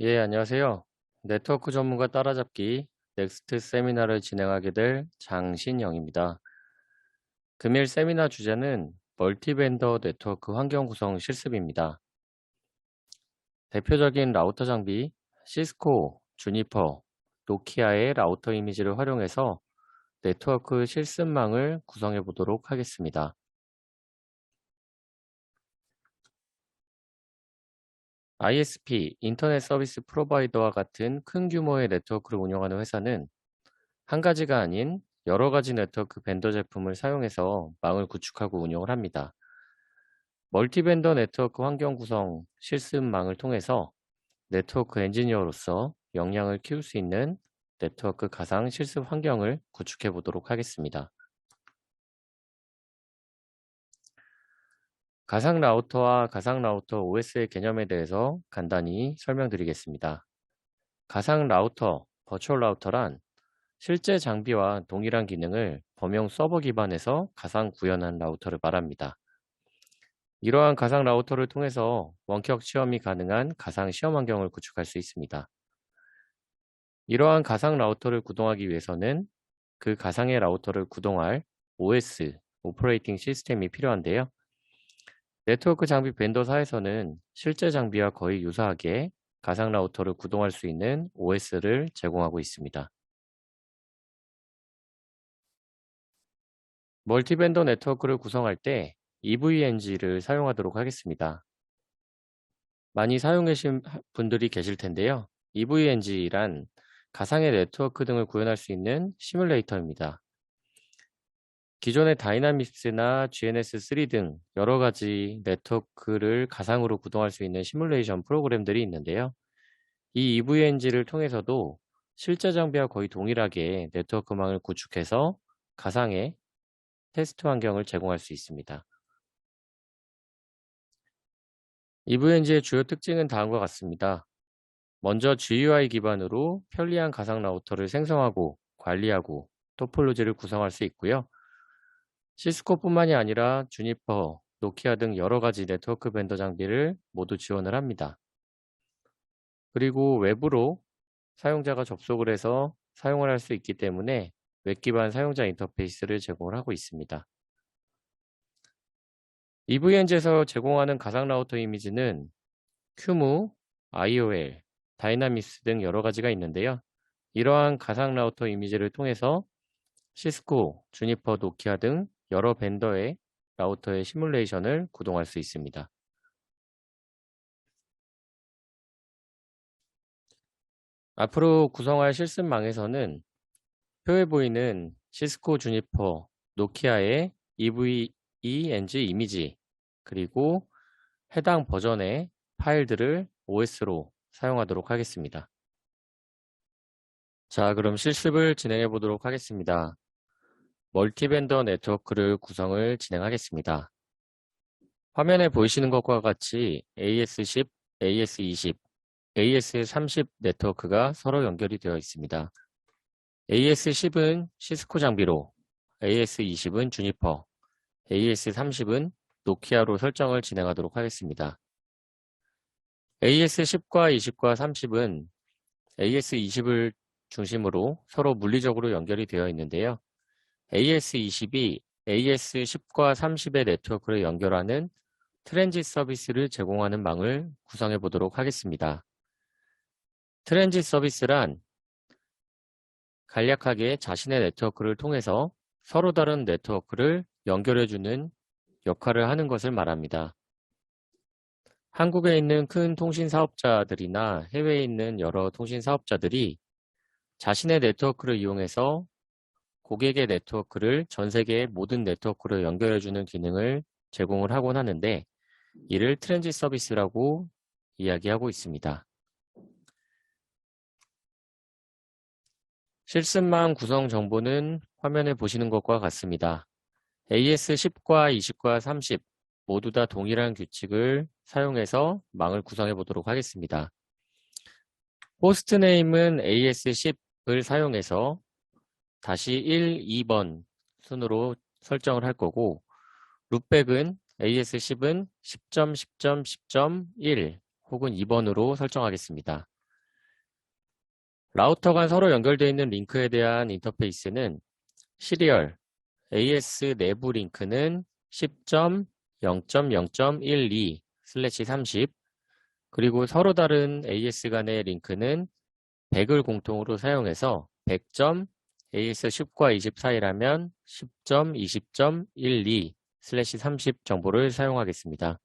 예, 안녕하세요. 네트워크 전문가 따라잡기 넥스트 세미나를 진행하게 될 장신영입니다. 금일 세미나 주제는 멀티벤더 네트워크 환경 구성 실습입니다. 대표적인 라우터 장비, 시스코, 주니퍼, 노키아의 라우터 이미지를 활용해서 네트워크 실습망을 구성해 보도록 하겠습니다. ISP, 인터넷 서비스 프로바이더와 같은 큰 규모의 네트워크를 운영하는 회사는 한 가지가 아닌 여러 가지 네트워크 벤더 제품을 사용해서 망을 구축하고 운영을 합니다. 멀티벤더 네트워크 환경 구성 실습망을 통해서 네트워크 엔지니어로서 역량을 키울 수 있는 네트워크 가상 실습 환경을 구축해 보도록 하겠습니다. 가상 라우터와 가상 라우터 OS의 개념에 대해서 간단히 설명드리겠습니다. 가상 라우터, 버추얼 라우터란 실제 장비와 동일한 기능을 범용 서버 기반에서 가상 구현한 라우터를 말합니다. 이러한 가상 라우터를 통해서 원격 시험이 가능한 가상 시험 환경을 구축할 수 있습니다. 이러한 가상 라우터를 구동하기 위해서는 그 가상의 라우터를 구동할 OS, 오퍼레이팅 시스템이 필요한데요. 네트워크 장비 벤더사에서는 실제 장비와 거의 유사하게 가상 라우터를 구동할 수 있는 OS를 제공하고 있습니다. 멀티벤더 네트워크를 구성할 때 EVNG를 사용하도록 하겠습니다. 많이 사용하신 분들이 계실 텐데요. EVNG란 가상의 네트워크 등을 구현할 수 있는 시뮬레이터입니다. 기존의 다이나믹스나 GNS3 등 여러 가지 네트워크를 가상으로 구동할 수 있는 시뮬레이션 프로그램들이 있는데요. 이 EVNG를 통해서도 실제 장비와 거의 동일하게 네트워크망을 구축해서 가상의 테스트 환경을 제공할 수 있습니다. EVNG의 주요 특징은 다음과 같습니다. 먼저 GUI 기반으로 편리한 가상 라우터를 생성하고 관리하고 토폴로지를 구성할 수 있고요. 시스코뿐만이 아니라 주니퍼, 노키아 등 여러 가지 네트워크 벤더 장비를 모두 지원을 합니다. 그리고 외부로 사용자가 접속을 해서 사용을 할 수 있기 때문에 웹 기반 사용자 인터페이스를 제공을 하고 있습니다. EVNG에서 제공하는 가상 라우터 이미지는 큐무, IOL, 다이나믹스 등 여러 가지가 있는데요. 이러한 가상 라우터 이미지를 통해서 시스코, 주니퍼, 노키아 등 여러 벤더의 라우터의 시뮬레이션을 구동할 수 있습니다. 앞으로 구성할 실습망에서는 표에 보이는 시스코, 주니퍼, 노키아의 EVE-NG 이미지 그리고 해당 버전의 파일들을 OS로 사용하도록 하겠습니다. 자, 그럼 실습을 진행해 보도록 하겠습니다. 멀티벤더 네트워크를 구성을 진행하겠습니다. 화면에 보이시는 것과 같이 AS10, AS20, AS30 네트워크가 서로 연결이 되어 있습니다. AS10은 시스코 장비로, AS20은 주니퍼, AS30은 노키아로 설정을 진행하도록 하겠습니다. AS10과 20과 30은 AS20을 중심으로 서로 물리적으로 연결이 되어 있는데요. AS20이 AS10과 30의 네트워크를 연결하는 트랜짓 서비스를 제공하는 망을 구성해 보도록 하겠습니다. 트랜짓 서비스란 간략하게 자신의 네트워크를 통해서 서로 다른 네트워크를 연결해주는 역할을 하는 것을 말합니다. 한국에 있는 큰 통신 사업자들이나 해외에 있는 여러 통신 사업자들이 자신의 네트워크를 이용해서 고객의 네트워크를 전 세계의 모든 네트워크로 연결해주는 기능을 제공을 하곤 하는데 이를 트랜짓 서비스라고 이야기하고 있습니다. 실습망 구성 정보는 화면에 보시는 것과 같습니다. AS10과 20과 30 모두 다 동일한 규칙을 사용해서 망을 구성해 보도록 하겠습니다. 호스트네임은 AS10을 사용해서 다시 1, 2번 순으로 설정을 할 거고 룻백은 AS10은 10.10.10.1 혹은 2번으로 설정하겠습니다. 라우터 간 서로 연결되어 있는 링크에 대한 인터페이스는 시리얼 AS 내부 링크는 10.0.0.12/30 그리고 서로 다른 AS 간의 링크는 100을 공통으로 사용해서 100.AS10과 20 사이라면 10.20.12/30 정보를 사용하겠습니다.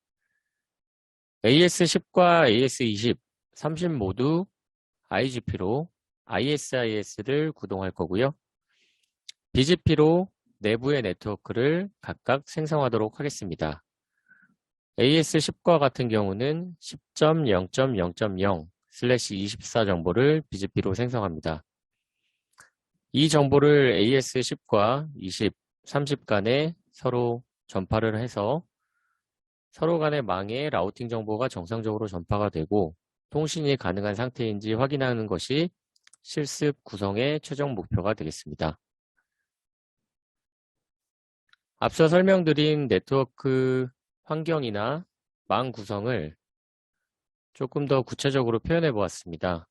AS10과 AS20, 30 모두 IGP로 ISIS를 구동할 거고요. BGP로 내부의 네트워크를 각각 생성하도록 하겠습니다. AS10과 같은 경우는 10.0.0.0/24 정보를 BGP로 생성합니다. 이 정보를 AS10과 20, 30 간에 서로 전파를 해서 서로 간의 망에 라우팅 정보가 정상적으로 전파가 되고 통신이 가능한 상태인지 확인하는 것이 실습 구성의 최종 목표가 되겠습니다. 앞서 설명드린 네트워크 환경이나 망 구성을 조금 더 구체적으로 표현해 보았습니다.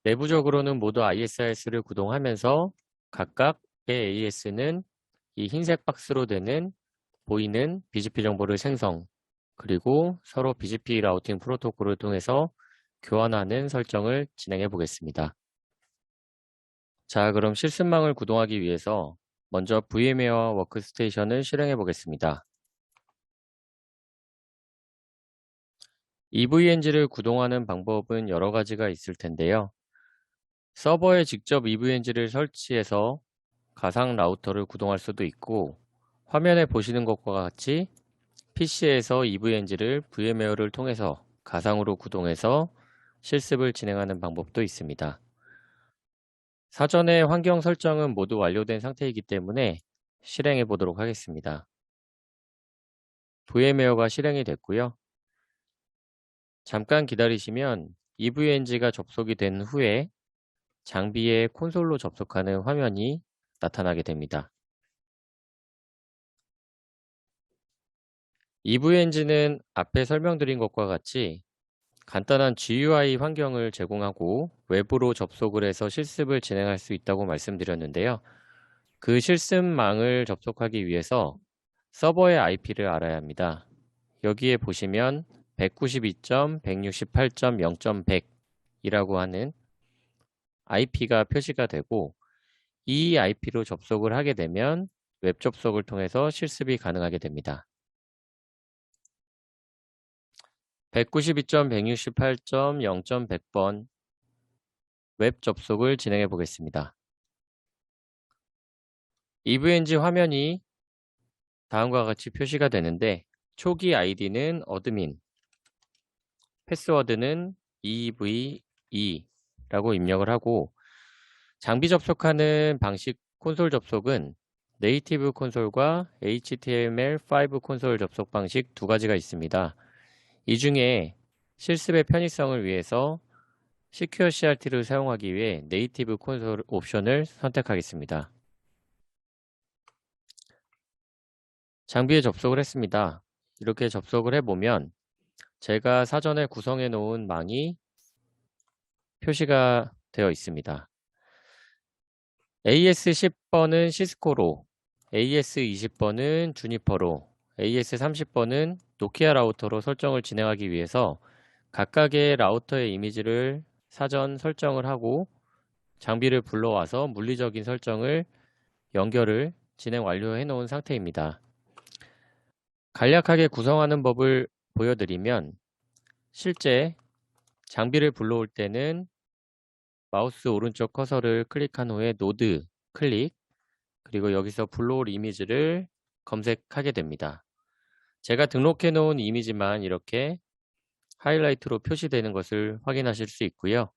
내부적으로는 모두 ISIS를 구동하면서 각각의 AS는 이 흰색 박스로 되는 보이는 BGP 정보를 생성, 그리고 서로 BGP 라우팅 프로토콜을 통해서 교환하는 설정을 진행해 보겠습니다. 자, 그럼 실습망을 구동하기 위해서 먼저 VM웨어 워크스테이션을 실행해 보겠습니다. EVNG를 구동하는 방법은 여러 가지가 있을 텐데요. 서버에 직접 EVNG를 설치해서 가상 라우터를 구동할 수도 있고, 화면에 보시는 것과 같이 PC에서 EVNG를 VMware를 통해서 가상으로 구동해서 실습을 진행하는 방법도 있습니다. 사전에 환경 설정은 모두 완료된 상태이기 때문에 실행해 보도록 하겠습니다. VMware가 실행이 됐고요. 잠깐 기다리시면 EVNG가 접속이 된 후에 장비의 콘솔로 접속하는 화면이 나타나게 됩니다. EVNG는 앞에 설명드린 것과 같이 간단한 GUI 환경을 제공하고 외부로 접속을 해서 실습을 진행할 수 있다고 말씀드렸는데요. 그 실습망을 접속하기 위해서 서버의 IP를 알아야 합니다. 여기에 보시면 192.168.0.100 이라고 하는 IP가 표시가 되고 이 IP로 접속을 하게 되면 웹 접속을 통해서 실습이 가능하게 됩니다. 192.168.0.100번 웹 접속을 진행해 보겠습니다. EVNG 화면이 다음과 같이 표시가 되는데 초기 아이디는 어드민, 패스워드는 EVE라고 입력을 하고 장비 접속하는 방식 콘솔 접속은 네이티브 콘솔과 HTML5 콘솔 접속 방식 두 가지가 있습니다. 이 중에 실습의 편의성을 위해서 Secure CRT를 사용하기 위해 네이티브 콘솔 옵션을 선택하겠습니다. 장비에 접속을 했습니다. 이렇게 접속을 해보면 제가 사전에 구성해 놓은 망이 표시가 되어 있습니다. AS10번은 시스코로, AS20번은 주니퍼로, AS30번은 노키아 라우터로 설정을 진행하기 위해서 각각의 라우터의 이미지를 사전 설정을 하고 장비를 불러와서 물리적인 설정을 연결을 진행 완료해 놓은 상태입니다. 간략하게 구성하는 법을 보여드리면 실제 장비를 불러올 때는 마우스 오른쪽 커서를 클릭한 후에 노드 클릭, 그리고 여기서 불러올 이미지를 검색하게 됩니다. 제가 등록해 놓은 이미지만 이렇게 하이라이트로 표시되는 것을 확인하실 수 있고요.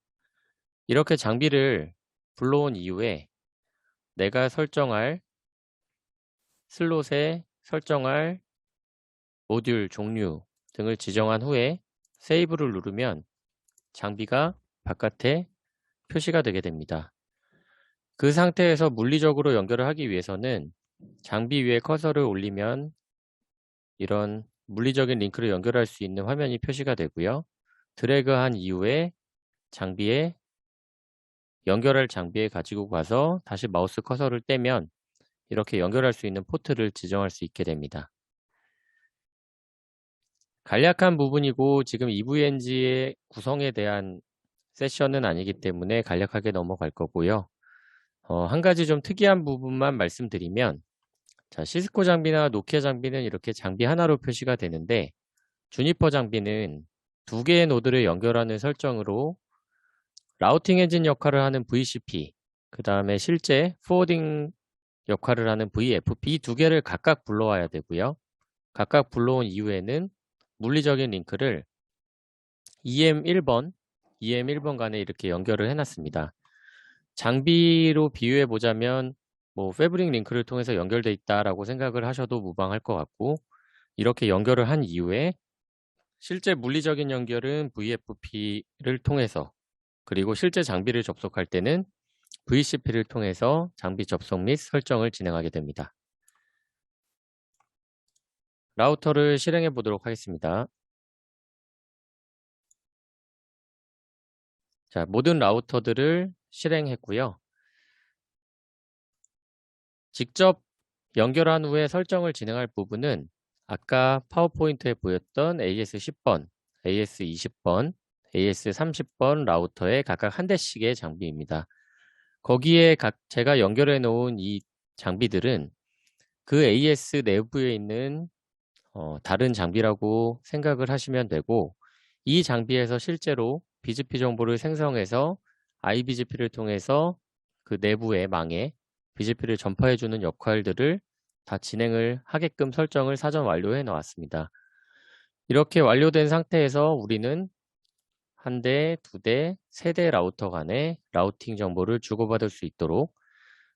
이렇게 장비를 불러온 이후에 내가 설정할 슬롯에 설정할 모듈 종류 등을 지정한 후에 세이브를 누르면 장비가 바깥에 표시가 되게 됩니다. 그 상태에서 물리적으로 연결을 하기 위해서는 장비 위에 커서를 올리면 이런 물리적인 링크를 연결할 수 있는 화면이 표시가 되고요. 드래그한 이후에 장비에 연결할 장비에 가지고 가서 다시 마우스 커서를 떼면 이렇게 연결할 수 있는 포트를 지정할 수 있게 됩니다. 간략한 부분이고 지금 EVNG의 구성에 대한 세션은 아니기 때문에 간략하게 넘어갈 거고요. 한 가지 좀 특이한 부분만 말씀드리면, 자, 시스코 장비나 노키아 장비는 이렇게 장비 하나로 표시가 되는데, 주니퍼 장비는 두 개의 노드를 연결하는 설정으로 라우팅 엔진 역할을 하는 VCP, 그 다음에 실제 포워딩 역할을 하는 VFP 이 두 개를 각각 불러와야 되고요. 각각 불러온 이후에는 물리적인 링크를 EM1번, EM1번 간에 이렇게 연결을 해놨습니다. 장비로 비유해 보자면 뭐 패브릭 링크를 통해서 연결돼 있다라고 생각을 하셔도 무방할 것 같고, 이렇게 연결을 한 이후에 실제 물리적인 연결은 VFP를 통해서, 그리고 실제 장비를 접속할 때는 VCP를 통해서 장비 접속 및 설정을 진행하게 됩니다. 라우터를 실행해 보도록 하겠습니다. 자, 모든 라우터들을 실행했고요. 직접 연결한 후에 설정을 진행할 부분은 아까 파워포인트에 보였던 AS10번, AS20번, AS30번 라우터에 각각 한 대씩의 장비입니다. 거기에 제가 연결해 놓은 이 장비들은 그 AS 내부에 있는 다른 장비라고 생각을 하시면 되고, 이 장비에서 실제로 BGP 정보를 생성해서 IBGP를 통해서 그 내부의 망에 BGP를 전파해주는 역할들을 다 진행을 하게끔 설정을 사전 완료해 놓았습니다. 이렇게 완료된 상태에서 우리는 한 대, 두 대, 세 대 라우터 간의 라우팅 정보를 주고받을 수 있도록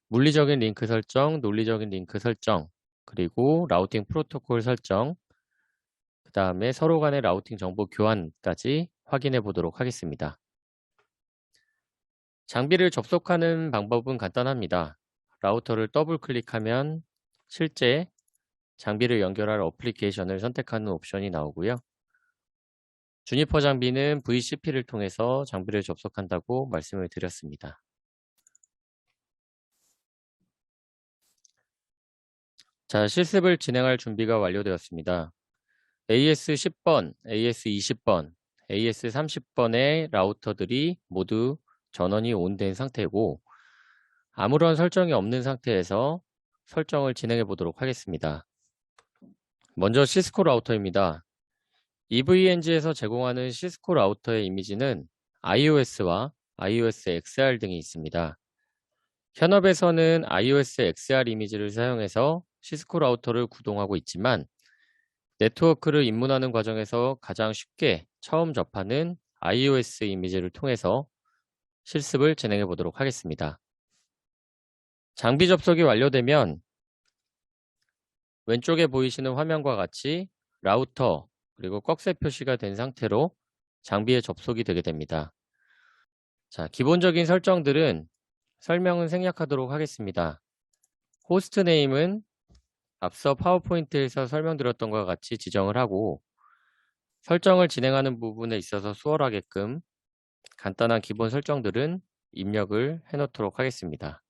물리적인 링크 설정, 논리적인 링크 설정, 그리고 라우팅 프로토콜 설정, 그 다음에 서로 간의 라우팅 정보 교환까지 확인해 보도록 하겠습니다. 장비를 접속하는 방법은 간단합니다. 라우터를 더블 클릭하면 실제 장비를 연결할 어플리케이션을 선택하는 옵션이 나오고요. 주니퍼 장비는 VCP를 통해서 장비를 접속한다고 말씀을 드렸습니다. 자, 실습을 진행할 준비가 완료되었습니다. AS10번, AS20번, AS30번의 라우터들이 모두 전원이 온된 상태고, 아무런 설정이 없는 상태에서 설정을 진행해 보도록 하겠습니다. 먼저 시스코 라우터입니다. EVNG에서 제공하는 시스코 라우터의 이미지는 iOS와 iOS XR 등이 있습니다. 현업에서는 iOS XR 이미지를 사용해서 시스코 라우터를 구동하고 있지만, 네트워크를 입문하는 과정에서 가장 쉽게 처음 접하는 iOS 이미지를 통해서 실습을 진행해 보도록 하겠습니다. 장비 접속이 완료되면 왼쪽에 보이시는 화면과 같이 라우터 그리고 꺽쇠 표시가 된 상태로 장비에 접속이 되게 됩니다. 자, 기본적인 설정들은 설명은 생략하도록 하겠습니다. 호스트 네임은 앞서 파워포인트에서 설명드렸던 것과 같이 지정을 하고, 설정을 진행하는 부분에 있어서 수월하게끔 간단한 기본 설정들은 입력을 해놓도록 하겠습니다.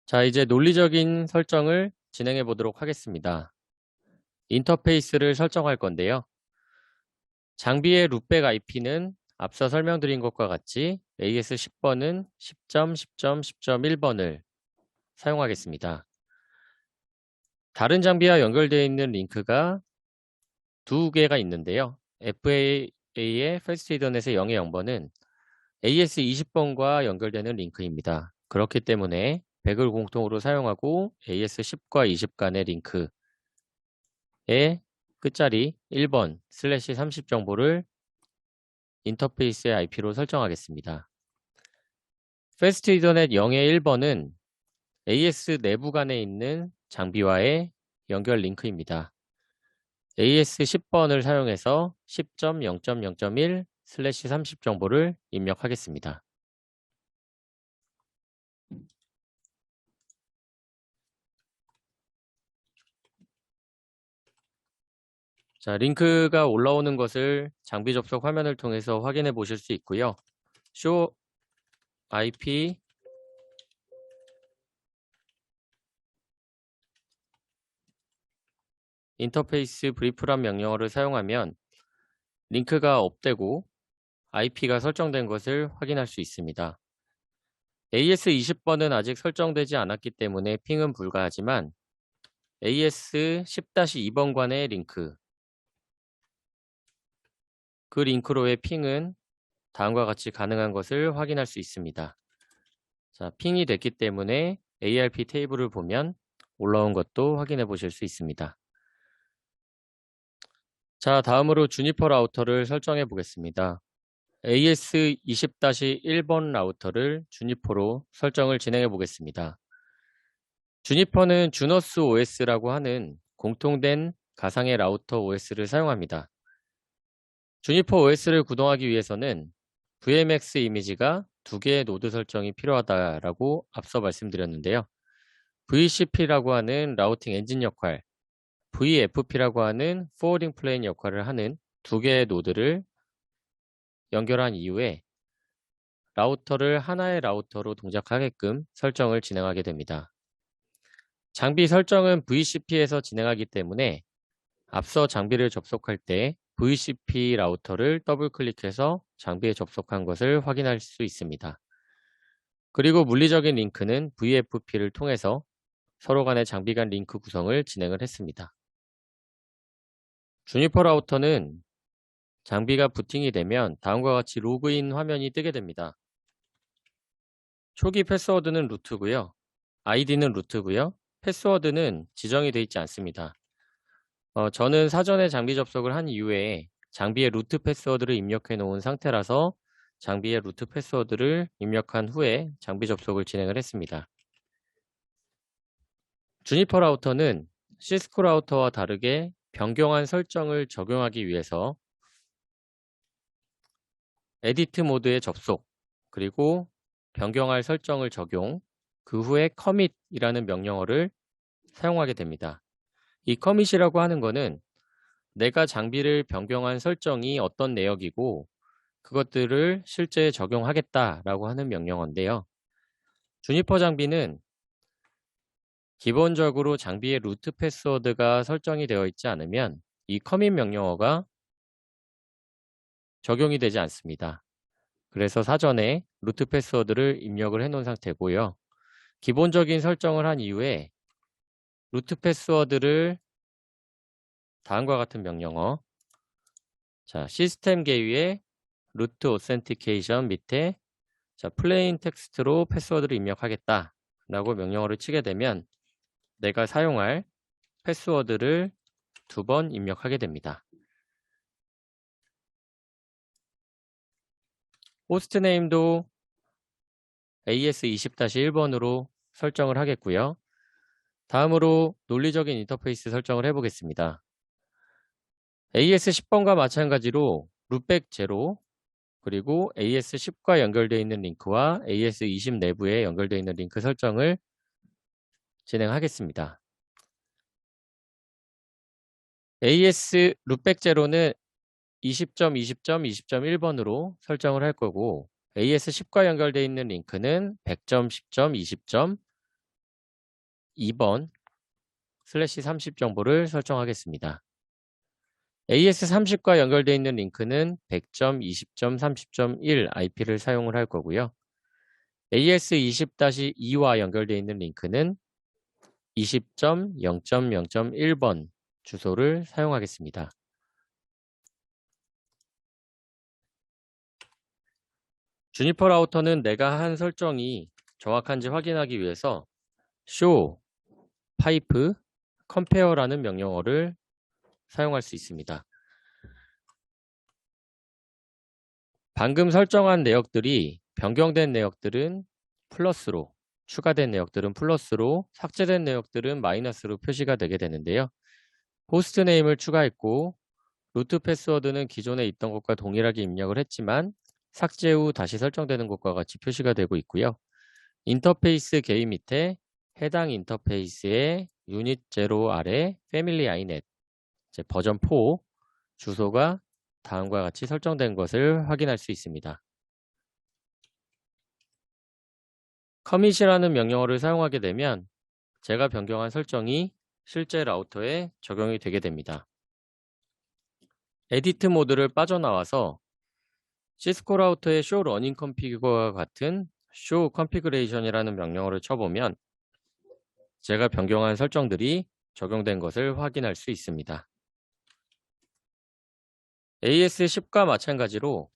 자, 이제 논리적인 설정을 진행해 보도록 하겠습니다. 인터페이스를 설정할 건데요. 장비의 룻백 IP는 앞서 설명드린 것과 같이 AS10번은 10.10.10.1번을 사용하겠습니다. 다른 장비와 연결되어 있는 링크가 두 개가 있는데요. FAA의 패스트 이더넷의 0의 0번은 AS20번과 연결되는 링크입니다. 그렇기 때문에 100을 공통으로 사용하고 AS10과 20 간의 링크의 끝자리 1번 /30 정보를 인터페이스의 IP로 설정하겠습니다. 패스트 이더넷 0의 1번은 AS 내부 간에 있는 장비와의 연결 링크입니다. AS10번을 사용해서 10.0.0.1/30 정보를 입력하겠습니다. 자, 링크가 올라오는 것을 장비 접속 화면을 통해서 확인해 보실 수 있고요. IP 인터페이스 브리프란 명령어를 사용하면 링크가 업되고 IP가 설정된 것을 확인할 수 있습니다. AS20번은 아직 설정되지 않았기 때문에 핑은 불가하지만 AS10-2번관의 링크, 그 링크로의 핑은 다음과 같이 가능한 것을 확인할 수 있습니다. 자, 핑이 됐기 때문에 ARP 테이블을 보면 올라온 것도 확인해 보실 수 있습니다. 자, 다음으로 주니퍼 라우터를 설정해 보겠습니다. AS20-1번 라우터를 주니퍼로 설정을 진행해 보겠습니다. 주니퍼는 주너스 OS라고 하는 공통된 가상의 라우터 OS를 사용합니다. 주니퍼 OS를 구동하기 위해서는 VMX 이미지가 2개의 노드 설정이 필요하다라고 앞서 말씀드렸는데요. VCP라고 하는 라우팅 엔진 역할, VFP라고 하는 포워딩 플레인 역할을 하는 2개의 노드를 연결한 이후에 라우터를 하나의 라우터로 동작하게끔 설정을 진행하게 됩니다. 장비 설정은 VCP에서 진행하기 때문에 앞서 장비를 접속할 때 VCP 라우터를 더블 클릭해서 장비에 접속한 것을 확인할 수 있습니다. 그리고 물리적인 링크는 VFP를 통해서 서로 간의 장비 간 링크 구성을 진행을 했습니다. 주니퍼 라우터는 장비가 부팅이 되면 다음과 같이 로그인 화면이 뜨게 됩니다. 초기 패스워드는 루트고요. 아이디는 루트고요. 패스워드는 지정이 되어 있지 않습니다. 저는 사전에 장비 접속을 한 이후에 장비의 루트 패스워드를 입력해 놓은 상태라서 장비의 루트 패스워드를 입력한 후에 장비 접속을 진행을 했습니다. 주니퍼 라우터는 시스코 라우터와 다르게 변경한 설정을 적용하기 위해서 에디트 모드의 접속, 그리고 변경할 설정을 적용, 그 후에 커밋이라는 명령어를 사용하게 됩니다. 이 커밋이라고 하는 것은 내가 장비를 변경한 설정이 어떤 내역이고 그것들을 실제 적용하겠다라고 하는 명령어인데요. 주니퍼 장비는 기본적으로 장비의 루트 패스워드가 설정이 되어 있지 않으면 이 커밋 명령어가 적용이 되지 않습니다. 그래서 사전에 루트 패스워드를 입력을 해 놓은 상태고요. 기본적인 설정을 한 이후에 루트 패스워드를 다음과 같은 명령어, 자, 시스템 계유의 루트 오센티케이션 밑에 플레인 텍스트로 패스워드를 입력하겠다 라고 명령어를 치게 되면 내가 사용할 패스워드를 2번 입력하게 됩니다. 호스트 네임도 AS20-1번으로 설정을 하겠고요. 다음으로 논리적인 인터페이스 설정을 해보겠습니다. AS10번과 마찬가지로 룻백 제로, 그리고 AS10과 연결되어 있는 링크와 AS20 내부에 연결되어 있는 링크 설정을 진행하겠습니다. AS 룻백 제로는 20.20.20.1번으로 설정을 할 거고 AS10과 연결되어 있는 링크는 100점, 10점, 20점, 2번 슬래시 30 정보를 설정하겠습니다. AS30과 연결되어 있는 링크는 100점, 20점, 30.1 IP를 사용을 할 거고요. AS20-2와 연결되어 있는 링크는 20점, 0.0.1번 주소를 사용하겠습니다. 주니퍼 라우터는 내가 한 설정이 정확한지 확인하기 위해서 show, pipe, compare라는 명령어를 사용할 수 있습니다. 방금 설정한 내역들이 변경된 내역들은 플러스로, 추가된 내역들은 플러스로, 삭제된 내역들은 마이너스로 표시가 되게 되는데요. 호스트 네임을 추가했고 루트 패스워드는 기존에 있던 것과 동일하게 입력을 했지만 삭제 후 다시 설정되는 것과 같이 표시가 되고 있고요. 인터페이스 게임 밑에 해당 인터페이스의 유닛 0 아래 패밀리 아이넷 버전 4 주소가 다음과 같이 설정된 것을 확인할 수 있습니다. 커밋이라는 명령어를 사용하게 되면 제가 변경한 설정이 실제 라우터에 적용이 되게 됩니다. 에디트 모드를 빠져나와서 시스코 라우터의 show running configure와 같은 show configuration이라는 명령어를 쳐보면 제가 변경한 설정들이 적용된 것을 확인할 수 있습니다. AS10과 마찬가지로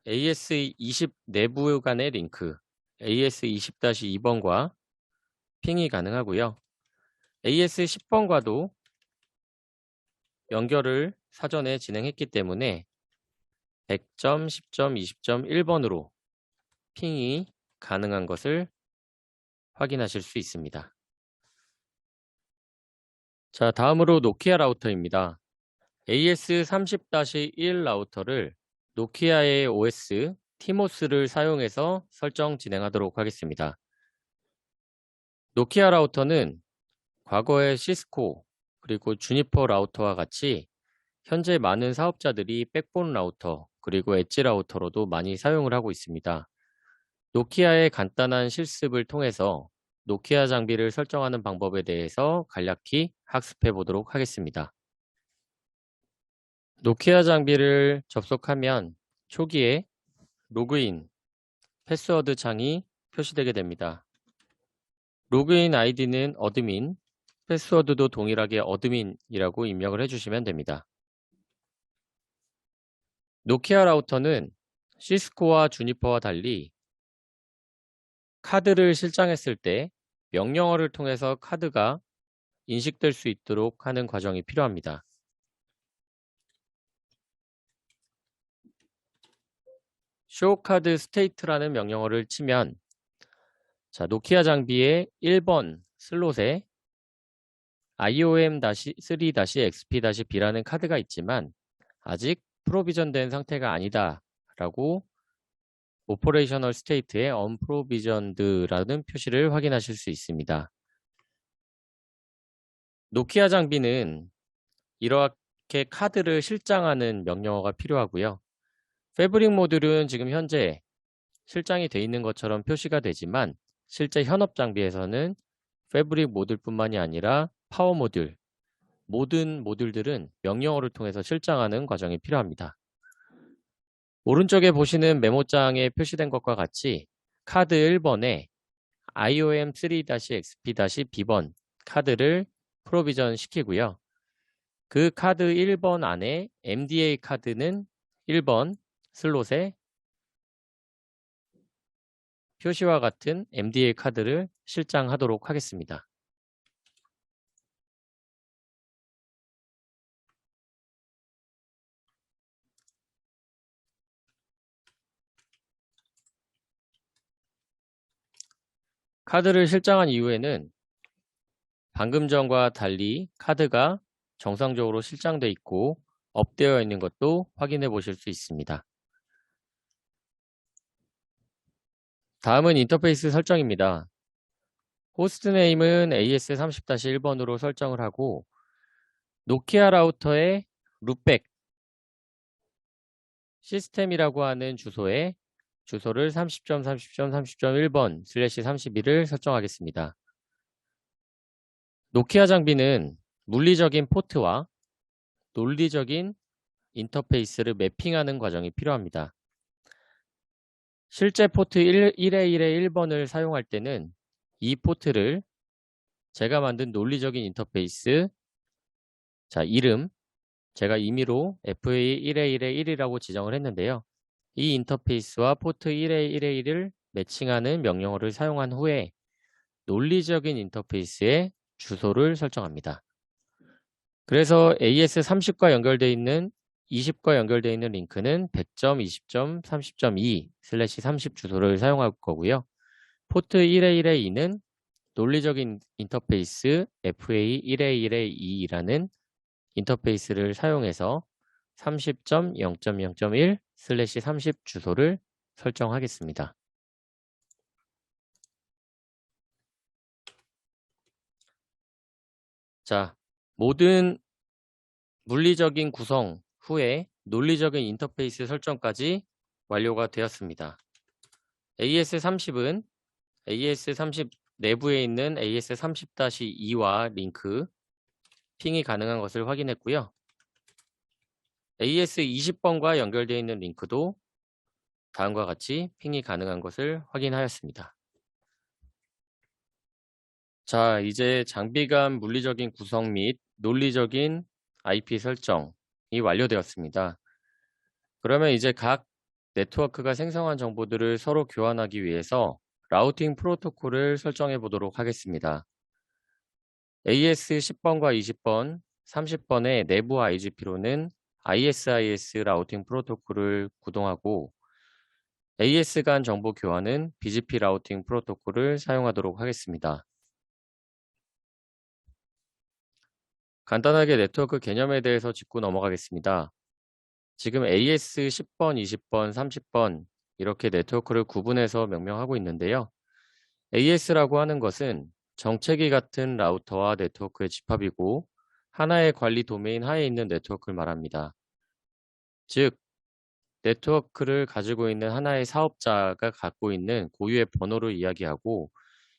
AS20 내부 간의 링크 AS20-2번과 핑이 가능하고요. AS10번과도 연결을 사전에 진행했기 때문에 100점, 10점, 20점, 1번으로 핑이 가능한 것을 확인하실 수 있습니다. 자, 다음으로 노키아 라우터입니다. AS30-1 라우터를 노키아의 OS 티모스를 사용해서 설정 진행하도록 하겠습니다. 노키아 라우터는 과거의 시스코 그리고 주니퍼 라우터와 같이 현재 많은 사업자들이 백본 라우터 그리고 엣지 라우터로도 많이 사용을 하고 있습니다. 노키아의 간단한 실습을 통해서 노키아 장비를 설정하는 방법에 대해서 간략히 학습해 보도록 하겠습니다. 노키아 장비를 접속하면 초기에 로그인, 패스워드 창이 표시되게 됩니다. 로그인 아이디는 어드민, 패스워드도 동일하게 어드민이라고 입력을 해주시면 됩니다. 노키아 라우터는 시스코와 주니퍼와 달리 카드를 실장했을 때 명령어를 통해서 카드가 인식될 수 있도록 하는 과정이 필요합니다. showcard state라는 명령어를 치면 자, 노키아 장비의 1번 슬롯에 IOM-3-XP-B라는 카드가 있지만 아직 프로비전된 상태가 아니다 라고 오퍼레이셔널 스테이트의 unprovisioned라는 표시를 확인하실 수 있습니다. 노키아 장비는 이렇게 카드를 실장하는 명령어가 필요하고요. 패브릭 모듈은 지금 현재 실장이 되어 있는 것처럼 표시가 되지만 실제 현업 장비에서는 패브릭 모듈뿐만이 아니라 파워 모듈, 모든 모듈들은 명령어를 통해서 실장하는 과정이 필요합니다. 오른쪽에 보시는 메모장에 표시된 것과 같이 카드 1번에 IOM3-XP-B번 카드를 프로비전 시키고요. 그 카드 1번 안에 MDA 카드는 1번 슬롯에 표시와 같은 MDA 카드를 실장하도록 하겠습니다. 카드를 실장한 이후에는 방금 전과 달리 카드가 정상적으로 실장되어 있고 업되어 있는 것도 확인해 보실 수 있습니다. 다음은 인터페이스 설정입니다. 호스트네임은 AS30-1번으로 설정을 하고 노키아 라우터의 룻백 시스템이라고 하는 주소에 주소를 30점, 30점, 30.1번 /32를 설정하겠습니다. 노키아 장비는 물리적인 포트와 논리적인 인터페이스를 매핑하는 과정이 필요합니다. 실제 포트 1A1의 1번을 사용할 때는 이 포트를 제가 만든 논리적인 인터페이스, 자, 이름, 제가 임의로 FA1A1의 1이라고 지정을 했는데요. 이 인터페이스와 포트 1A1의 1을 매칭하는 명령어를 사용한 후에 논리적인 인터페이스의 주소를 설정합니다. 그래서 AS30과 연결되어 있는 20과 연결되어 있는 링크는 100점, 20점, 30.2/30 주소를 사용할 거고요. 포트 1A1의 2는 논리적인 인터페이스 FA1A1의 2라는 인터페이스를 사용해서 30.0.0.1/30 주소를 설정하겠습니다. 자, 모든 물리적인 구성 후에 논리적인 인터페이스 설정까지 완료가 되었습니다. AS30은 AS30 내부에 있는 AS30-2와 링크, 핑이 가능한 것을 확인했고요. AS20번과 연결되어 있는 링크도 다음과 같이 핑이 가능한 것을 확인하였습니다. 자, 이제 장비 간 물리적인 구성 및 논리적인 IP 설정이 완료되었습니다. 그러면 이제 각 네트워크가 생성한 정보들을 서로 교환하기 위해서 라우팅 프로토콜을 설정해 보도록 하겠습니다. AS10번과 20번, 30번의 내부 IGP로는 ISIS 라우팅 프로토콜을 구동하고 AS 간 정보 교환은 BGP 라우팅 프로토콜을 사용하도록 하겠습니다. 간단하게 네트워크 개념에 대해서 짚고 넘어가겠습니다. 지금 AS 10번, 20번, 30번 이렇게 네트워크를 구분해서 명명하고 있는데요. AS라고 하는 것은 정체기 같은 라우터와 네트워크의 집합이고 하나의 관리 도메인 하에 있는 네트워크를 말합니다. 즉, 네트워크를 가지고 있는 하나의 사업자가 갖고 있는 고유의 번호를 이야기하고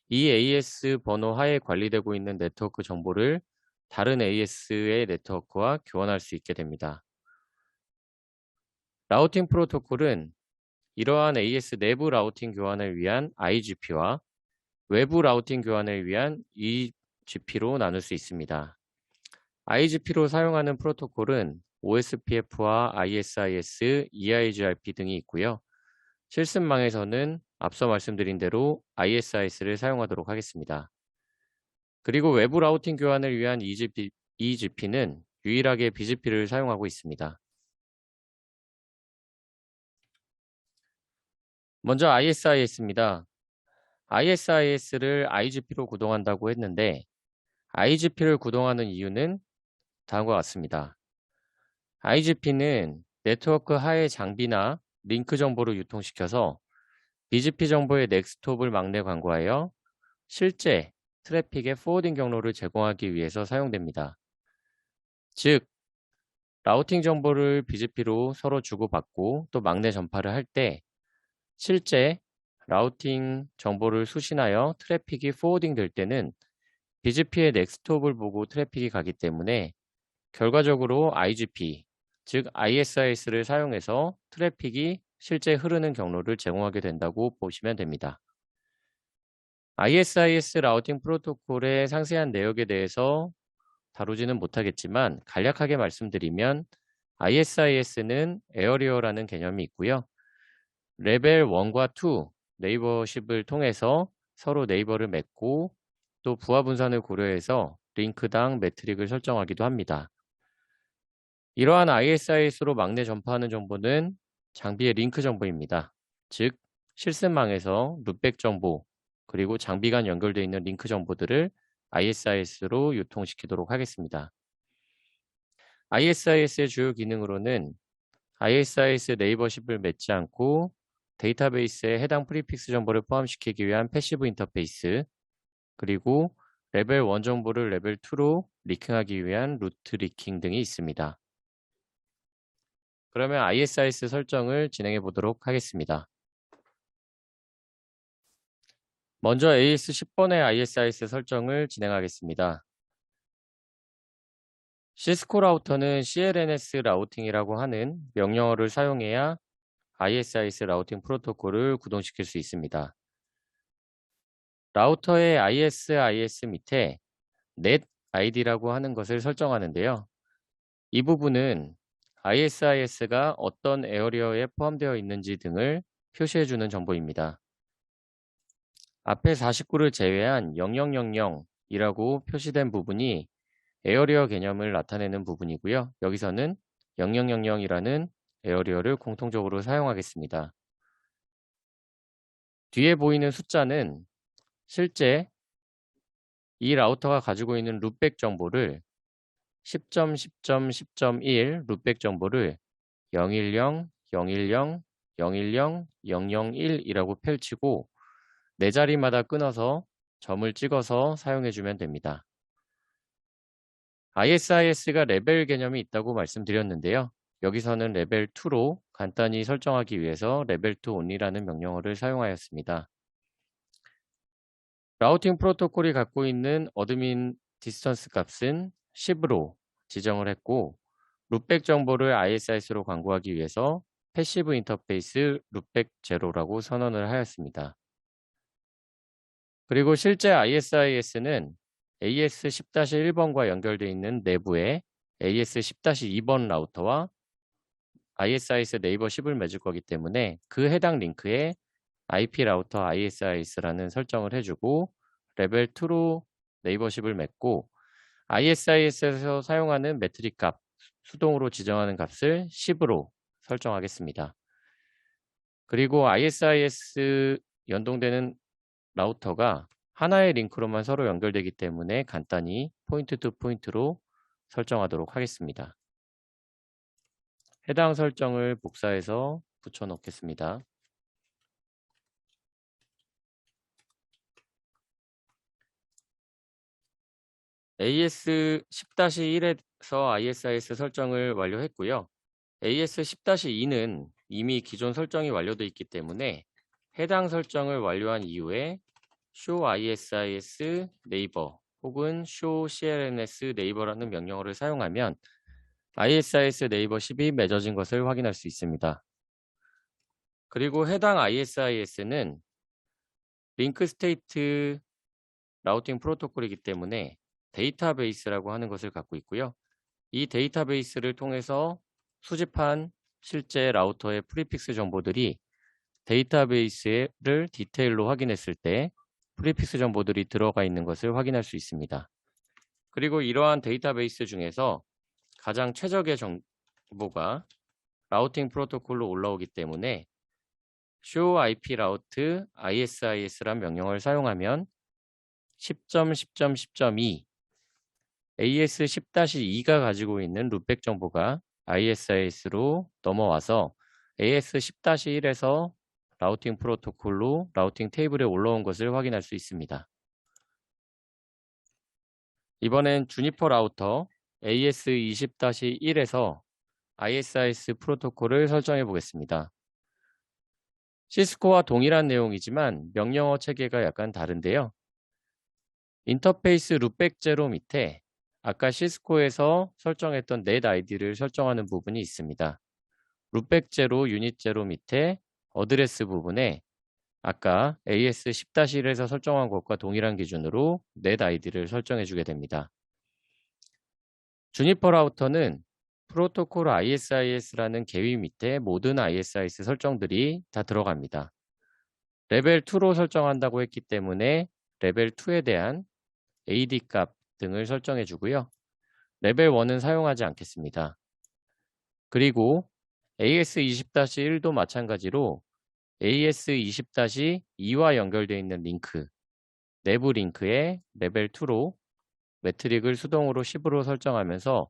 이 AS 번호 하에 관리되고 있는 네트워크 정보를 다른 AS의 네트워크와 교환할 수 있게 됩니다. 라우팅 프로토콜은 이러한 AS 내부 라우팅 교환을 위한 IGP와 외부 라우팅 교환을 위한 EGP로 나눌 수 있습니다. IGP로 사용하는 프로토콜은 OSPF와 ISIS, EIGRP 등이 있고요. 실습망에서는 앞서 말씀드린 대로 ISIS를 사용하도록 하겠습니다. 그리고 외부 라우팅 교환을 위한 EGP는 유일하게 BGP를 사용하고 있습니다. 먼저 ISIS입니다. ISIS를 IGP로 구동한다고 했는데 IGP를 구동하는 이유는 다음과 같습니다. IGP는 네트워크 하의 장비나 링크 정보를 유통시켜서 BGP 정보의 넥스트홉을 막내 관고하여 실제 트래픽의 포워딩 경로를 제공하기 위해서 사용됩니다. 즉, 라우팅 정보를 BGP로 서로 주고받고 또 막내 전파를 할 때 실제 라우팅 정보를 수신하여 트래픽이 포워딩 될 때는 BGP의 넥스트홉을 보고 트래픽이 가기 때문에 결과적으로 IGP, 즉 ISIS를 사용해서 트래픽이 실제 흐르는 경로를 제공하게 된다고 보시면 됩니다. ISIS 라우팅 프로토콜의 상세한 내역에 대해서 다루지는 못하겠지만 간략하게 말씀드리면 ISIS는 에어리어라는 개념이 있고요. 레벨 1과 2 네이버십을 통해서 서로 네이버를 맺고 또 부하 분산을 고려해서 링크당 매트릭을 설정하기도 합니다. 이러한 ISIS로 막내 전파하는 정보는 장비의 링크 정보입니다. 즉, 실습망에서 룻백 정보, 그리고 장비 간 연결되어 있는 링크 정보들을 ISIS로 유통시키도록 하겠습니다. ISIS의 주요 기능으로는 ISIS 네이버십을 맺지 않고 데이터베이스에 해당 프리픽스 정보를 포함시키기 위한 패시브 인터페이스, 그리고 레벨 1 정보를 레벨 2로 리킹하기 위한 루트 리킹 등이 있습니다. 그러면 ISIS 설정을 진행해 보도록 하겠습니다. 먼저 AS10번의 ISIS 설정을 진행하겠습니다. 시스코 라우터는 CLNS 라우팅이라고 하는 명령어를 사용해야 ISIS 라우팅 프로토콜을 구동시킬 수 있습니다. 라우터의 ISIS 밑에 net id라고 하는 것을 설정하는데요. 이 부분은 ISIS가 어떤 에어리어에 포함되어 있는지 등을 표시해주는 정보입니다. 앞에 49를 제외한 0000이라고 표시된 부분이 에어리어 개념을 나타내는 부분이고요. 여기서는 0000이라는 에어리어를 공통적으로 사용하겠습니다. 뒤에 보이는 숫자는 실제 이 라우터가 가지고 있는 룻백 정보를 10.10.10.1 룻백 정보를 010, 010, 010, 001이라고 펼치고 네 자리마다 끊어서 점을 찍어서 사용해주면 됩니다. ISIS가 레벨 개념이 있다고 말씀드렸는데요. 여기서는 레벨 2로 간단히 설정하기 위해서 레벨 2 only라는 명령어를 사용하였습니다. 라우팅 프로토콜이 갖고 있는 어드민 디스턴스 값은 10으로 지정을 했고, 룻백 정보를 ISIS로 광고하기 위해서 패시브 인터페이스 룻백 제로라고 선언을 하였습니다. 그리고 실제 ISIS는 AS10-1번과 연결되어 있는 내부에 AS10-2번 라우터와 ISIS 네이버 10을 맺을 거기 때문에 그 해당 링크에 IP 라우터 ISIS라는 설정을 해주고 레벨 2로 네이버 10을 맺고 ISIS에서 사용하는 매트릭 값, 수동으로 지정하는 값을 10으로 설정하겠습니다. 그리고 ISIS 연동되는 라우터가 하나의 링크로만 서로 연결되기 때문에 간단히 포인트 투 포인트로 설정하도록 하겠습니다. 해당 설정을 복사해서 붙여 넣겠습니다. AS10-1에서 ISIS 설정을 완료했고요. AS10-2는 이미 기존 설정이 완료되어 있기 때문에 해당 설정을 완료한 이후에 show ISIS 네이버 혹은 show CLNS 네이버라는 명령어를 사용하면 ISIS 네이버 10이 맺어진 것을 확인할 수 있습니다. 그리고 해당 ISIS는 링크 스테이트 라우팅 프로토콜이기 때문에 데이터베이스라고 하는 것을 갖고 있고요. 이 데이터베이스를 통해서 수집한 실제 라우터의 프리픽스 정보들이 데이터베이스를 디테일로 확인했을 때 프리픽스 정보들이 들어가 있는 것을 확인할 수 있습니다. 그리고 이러한 데이터베이스 중에서 가장 최적의 정보가 라우팅 프로토콜로 올라오기 때문에 show IP route ISIS란 명령어를 사용하면 10.10.10.2 AS10-2가 가지고 있는 룻백 정보가 ISIS로 넘어와서 AS10-1에서 라우팅 프로토콜로 라우팅 테이블에 올라온 것을 확인할 수 있습니다. 이번엔 주니퍼 라우터 AS20-1에서 ISIS 프로토콜을 설정해 보겠습니다. 시스코와 동일한 내용이지만 명령어 체계가 약간 다른데요. 인터페이스 룻백 제로 밑에 아까 시스코에서 설정했던 넷 아이디를 설정하는 부분이 있습니다. 룻백 제로 유닛 제로 밑에 어드레스 부분에 아까 AS10-1에서 설정한 것과 동일한 기준으로 넷 아이디를 설정해 주게 됩니다. 주니퍼 라우터는 프로토콜 ISIS라는 계위 밑에 모든 ISIS 설정들이 다 들어갑니다. 레벨 2로 설정한다고 했기 때문에 레벨 2에 대한 AD 값 등을 설정해 주고요. 레벨 1은 사용하지 않겠습니다. 그리고 AS20-1도 마찬가지로 AS20-2와 연결되어 있는 링크, 내부 링크에 레벨 2로 매트릭을 수동으로 10으로 설정하면서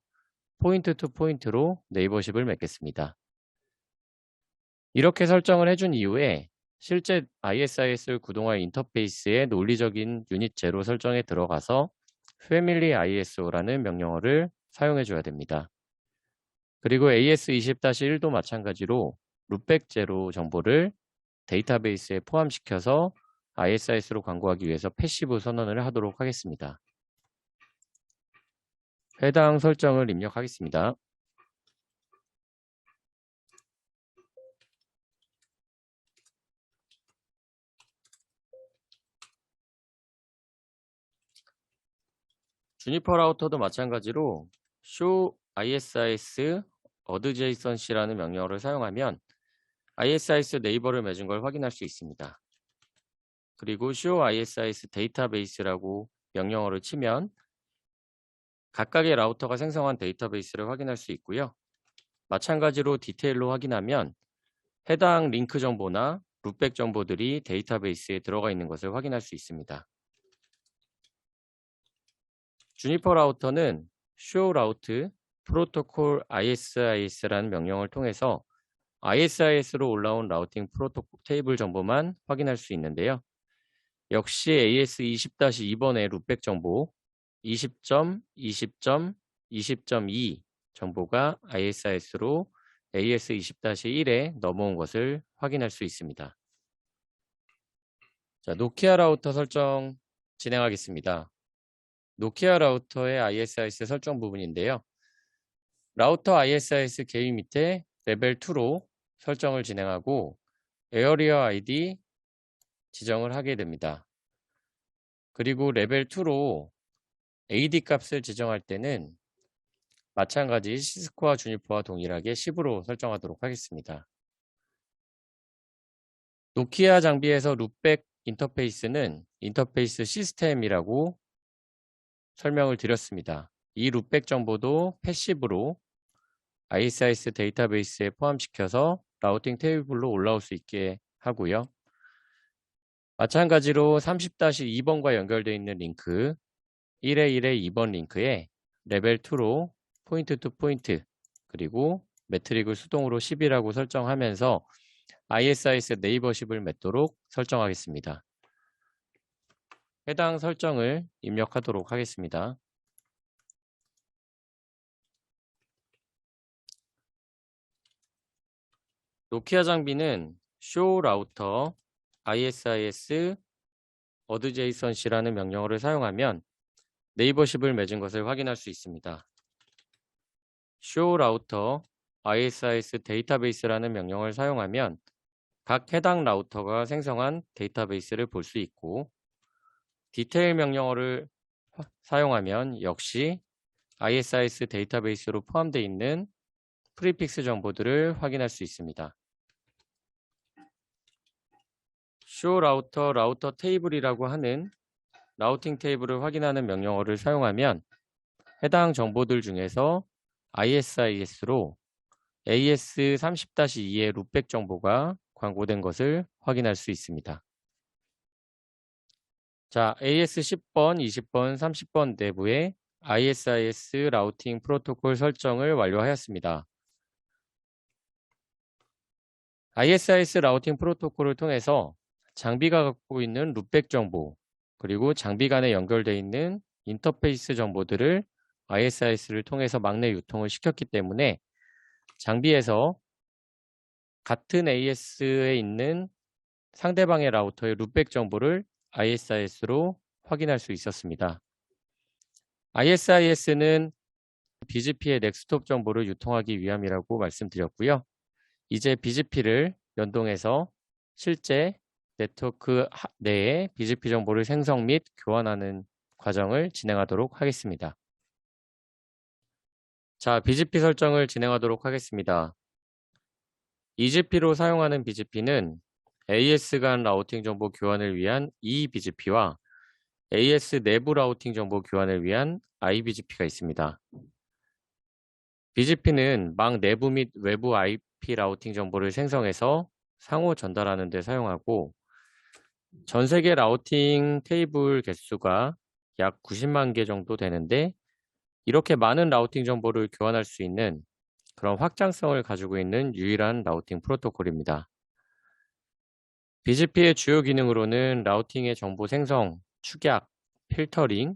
포인트 투 포인트로 네이버 10을 맺겠습니다. 이렇게 설정을 해준 이후에 실제 ISIS를 구동할 인터페이스의 논리적인 유닛 제로 설정에 들어가서 family ISO라는 명령어를 사용해 줘야 됩니다. 그리고 AS20-1도 마찬가지로 룻백 제로 정보를 데이터베이스에 포함시켜서 ISIS로 광고하기 위해서 패시브 선언을 하도록 하겠습니다. 해당 설정을 입력하겠습니다. 주니퍼 라우터도 마찬가지로 show ISIS adjacency라는 명령어를 사용하면 ISIS 네이버를 맺은 걸 확인할 수 있습니다. 그리고 show ISIS 데이터베이스라고 명령어를 치면 각각의 라우터가 생성한 데이터베이스를 확인할 수 있고요. 마찬가지로 디테일로 확인하면 해당 링크 정보나 룻백 정보들이 데이터베이스에 들어가 있는 것을 확인할 수 있습니다. 주니퍼 라우터는 show route protocol ISIS라는 명령을 통해서 ISIS로 올라온 라우팅 프로토콜 테이블 정보만 확인할 수 있는데요. 역시 AS20-2번의 룻백 정보 20.20.20.2 정보가 ISIS로 AS20-1에 넘어온 것을 확인할 수 있습니다. 자, 노키아 라우터 설정 진행하겠습니다. 노키아 라우터의 ISIS 설정 부분인데요. 라우터 ISIS 개요 밑에 레벨 2로 설정을 진행하고 에어리어 아이디 지정을 하게 됩니다. 그리고 레벨 2로 AD 값을 지정할 때는 마찬가지 시스코와 주니퍼와 동일하게 10으로 설정하도록 하겠습니다. 노키아 장비에서 룻백 인터페이스는 인터페이스 시스템이라고 설명을 드렸습니다. 이 룻백 정보도 패시브로 ISIS 데이터베이스에 포함시켜서 라우팅 테이블로 올라올 수 있게 하고요. 마찬가지로 30-2번과 연결되어 있는 링크 1에 2번 링크에 레벨 2로 포인트 투 포인트 그리고 매트릭을 수동으로 10이라고 설정하면서 ISIS 네이버십을 맺도록 설정하겠습니다. 해당 설정을 입력하도록 하겠습니다. 노키아 장비는 show router ISIS adjacency라는 명령어를 사용하면 네이버십을 맺은 것을 확인할 수 있습니다. show router ISIS 데이터베이스라는 명령어를 사용하면 각 해당 라우터가 생성한 데이터베이스를 볼 수 있고 디테일 명령어를 사용하면 역시 ISIS 데이터베이스로 포함되어 있는 프리픽스 정보들을 확인할 수 있습니다. show router 라우터 테이블이라고 하는 라우팅 테이블을 확인하는 명령어를 사용하면 해당 정보들 중에서 ISIS로 AS30-2의 룻백 정보가 광고된 것을 확인할 수 있습니다. 자, AS10번, 20번, 30번 내부에 ISIS 라우팅 프로토콜 설정을 완료하였습니다. ISIS 라우팅 프로토콜을 통해서 장비가 갖고 있는 룻백 정보 그리고 장비 간에 연결되어 있는 인터페이스 정보들을 ISIS를 통해서 막내 유통을 시켰기 때문에 장비에서 같은 AS에 있는 상대방의 라우터의 룻백 정보를 ISIS로 확인할 수 있었습니다. ISIS는 BGP의 넥스톱 정보를 유통하기 위함이라고 말씀드렸고요. 이제 BGP를 연동해서 실제 네트워크 내에 BGP 정보를 생성 및 교환하는 과정을 진행하도록 하겠습니다. 자, BGP 설정을 진행하도록 하겠습니다. EGP로 사용하는 BGP는 AS 간 라우팅 정보 교환을 위한 eBGP와 AS 내부 라우팅 정보 교환을 위한 iBGP가 있습니다. BGP는 망 내부 및 외부 IP 라우팅 정보를 생성해서 상호 전달하는 데 사용하고 전 세계 라우팅 테이블 개수가 약 90만 개 정도 되는데 이렇게 많은 라우팅 정보를 교환할 수 있는 그런 확장성을 가지고 있는 유일한 라우팅 프로토콜입니다. BGP의 주요 기능으로는 라우팅의 정보 생성, 축약, 필터링,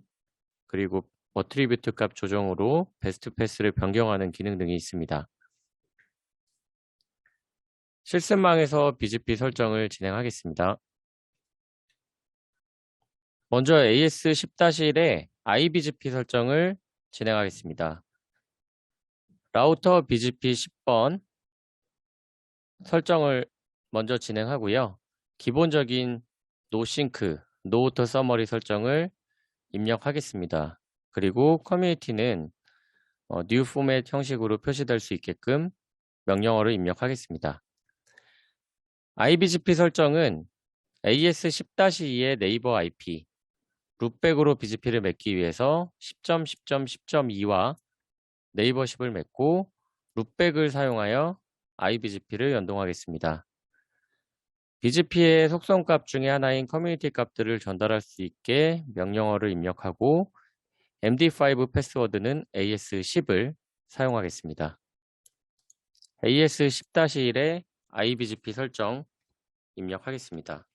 그리고 어트리뷰트 값 조정으로 베스트 패스를 변경하는 기능 등이 있습니다. 실습망에서 BGP 설정을 진행하겠습니다. 먼저 AS10-1의 iBGP 설정을 진행하겠습니다. 라우터 BGP 10번 설정을 먼저 진행하고요. 기본적인 노싱크, 노오터 서머리 설정을 입력하겠습니다. 그리고 커뮤니티는 new format 형식으로 표시될 수 있게끔 명령어를 입력하겠습니다. iBGP 설정은 AS10-2의 네이버 IP, 룻백으로 BGP를 맺기 위해서 10.10.10.2와 네이버십을 맺고 룻백을 사용하여 iBGP를 연동하겠습니다. BGP의 속성값 중에 하나인 커뮤니티 값들을 전달할 수 있게 명령어를 입력하고 MD5 패스워드는 AS10을 사용하겠습니다. AS10-1의 iBGP 설정 입력하겠습니다.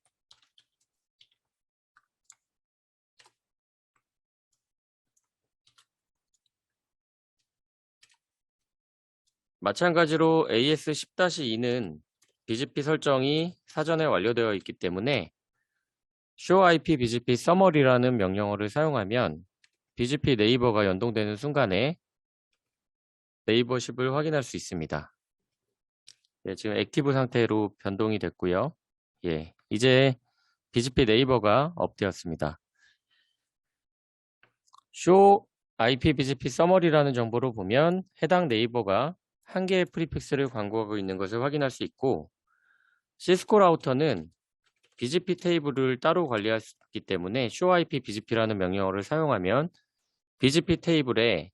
마찬가지로 AS10-2는 BGP 설정이 사전에 완료되어 있기 때문에 show IP BGP summary라는 명령어를 사용하면 BGP 네이버가 연동되는 순간에 네이버십을 확인할 수 있습니다. 예, 지금 액티브 상태로 변동이 됐고요. 예, 이제 BGP 네이버가 업되었습니다. show IP BGP summary라는 정보로 보면 해당 네이버가 한 개의 프리픽스를 광고하고 있는 것을 확인할 수 있고, 시스코 라우터는 BGP 테이블을 따로 관리할 수 있기 때문에 show IP BGP라는 명령어를 사용하면 BGP 테이블에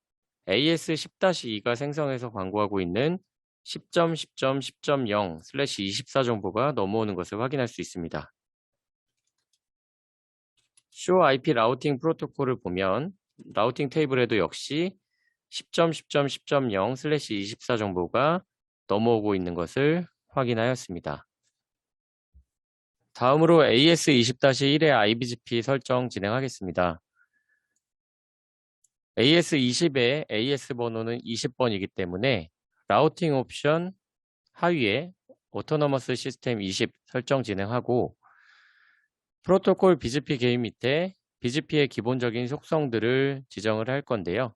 AS10-2가 생성해서 광고하고 있는 10.10.10.0/24 정보가 넘어오는 것을 확인할 수 있습니다. show IP 라우팅 프로토콜을 보면 라우팅 테이블에도 역시 10.10.10.0/24 정보가 넘어오고 있는 것을 확인하였습니다. 다음으로 AS20-1의 IBGP 설정 진행하겠습니다. AS20의 AS 번호는 20번이기 때문에 라우팅 옵션 하위에 오토노머스 시스템 20 설정 진행하고, 프로토콜 BGP 개요 밑에 BGP의 기본적인 속성들을 지정을 할 건데요.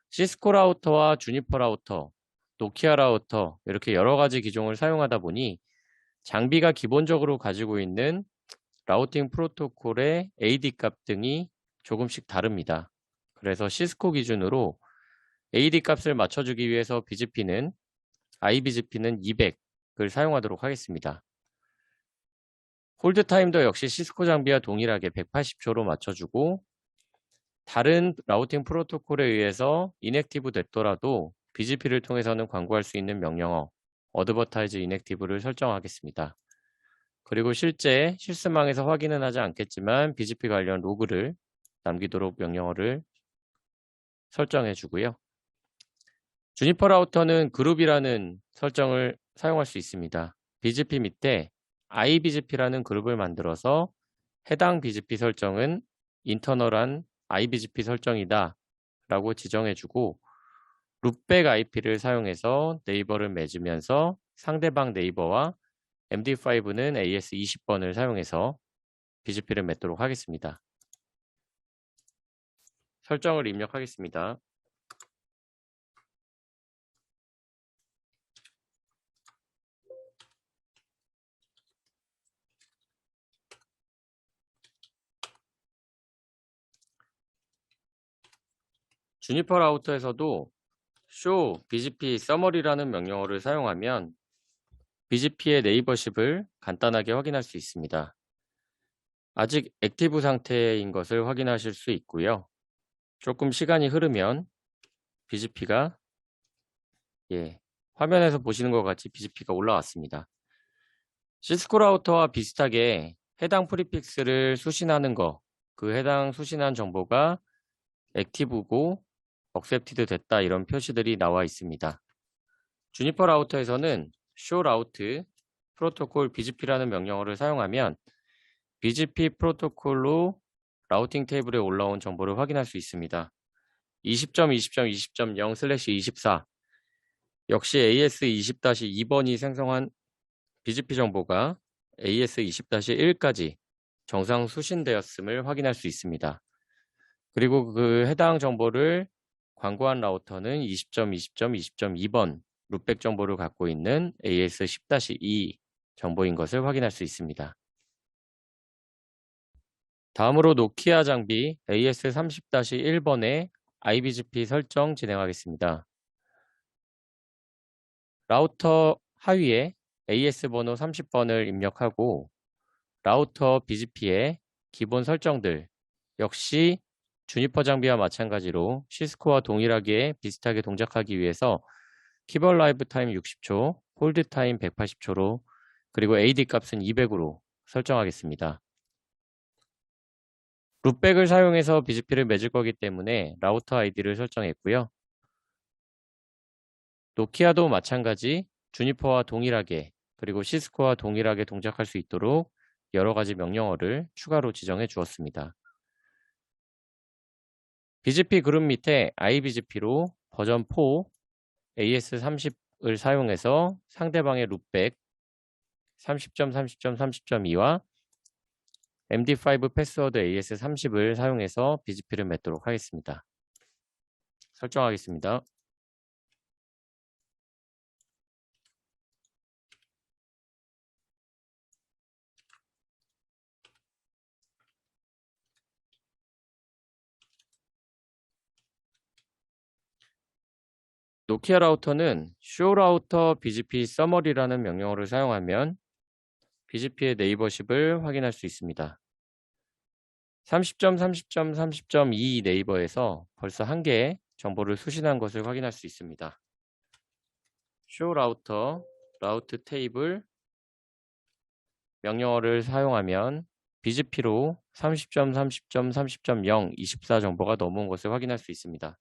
시스코 라우터와 주니퍼 라우터, 노키아 라우터 이렇게 여러 가지 기종을 사용하다 보니 장비가 기본적으로 가지고 있는 라우팅 프로토콜의 AD 값 등이 조금씩 다릅니다. 그래서 시스코 기준으로 AD 값을 맞춰주기 위해서 IBGP는 200을 사용하도록 하겠습니다. 홀드 타임도 역시 시스코 장비와 동일하게 180초로 맞춰주고, 다른 라우팅 프로토콜에 의해서 인액티브 됐더라도 BGP를 통해서는 광고할 수 있는 명령어 어드버타이즈 인액티브를 설정하겠습니다. 그리고 실제 실습망에서 확인은 하지 않겠지만 BGP 관련 로그를 남기도록 명령어를 설정해 주고요. 주니퍼 라우터는 그룹이라는 설정을 사용할 수 있습니다. BGP 밑에 IBGP라는 그룹을 만들어서 해당 BGP 설정은 인터널한 IBGP 설정이다 라고 지정해 주고, 룩백 IP를 사용해서 네이버를 맺으면서 상대방 네이버와 MD5는 AS20번을 사용해서 BGP를 맺도록 하겠습니다. 설정을 입력하겠습니다. 주니퍼 라우터에서도 show BGP summary라는 명령어를 사용하면 BGP의 네이버십을 간단하게 확인할 수 있습니다. 아직 액티브 상태인 것을 확인하실 수 있고요. 조금 시간이 흐르면 BGP가 화면에서 보시는 것 같이 BGP가 올라왔습니다. 시스코 라우터와 비슷하게 해당 프리픽스를 수신하는 거, 그 해당 수신한 정보가 액티브고 억셉티드 됐다 이런 표시들이 나와 있습니다. 주니퍼 라우터에서는 show route 프로토콜 BGP라는 명령어를 사용하면 BGP 프로토콜로 라우팅 테이블에 올라온 정보를 확인할 수 있습니다. 20.20.20.0/24 역시 AS20-2번이 생성한 BGP 정보가 AS20-1까지 정상 수신되었음을 확인할 수 있습니다. 그리고 그 해당 정보를 광고한 라우터는 20.20.20.2번 룩백 정보를 갖고 있는 AS10-2 정보인 것을 확인할 수 있습니다. 다음으로 노키아 장비 AS30-1번의 IBGP 설정 진행하겠습니다. 라우터 하위에 AS 번호 30번을 입력하고 라우터 BGP의 기본 설정들 역시 주니퍼 장비와 마찬가지로 시스코와 동일하게 비슷하게 동작하기 위해서 키벌 라이브 타임 60초, 홀드 타임 180초로 그리고 AD 값은 200으로 설정하겠습니다. 룩백을 사용해서 BGP를 맺을 거기 때문에 라우터 아이디를 설정했고요. 노키아도 마찬가지 주니퍼와 동일하게 그리고 시스코와 동일하게 동작할 수 있도록 여러 가지 명령어를 추가로 지정해 주었습니다. BGP 그룹 밑에 IBGP로 버전 4 AS30을 사용해서 상대방의 룩백 30.30.30.2와 MD5 패스워드 AS30을 사용해서 BGP를 맺도록 하겠습니다. 설정하겠습니다. 노키아 라우터는 쇼라우터 BGP 서머리라는 명령어를 사용하면 BGP의 네이버십을 확인할 수 있습니다. 30.30.30.2 네이버에서 벌써 한 개의 정보를 수신한 것을 확인할 수 있습니다. 쇼라우터 라우트 테이블 명령어를 사용하면 BGP로 30.30.30.0 24 정보가 넘어온 것을 확인할 수 있습니다.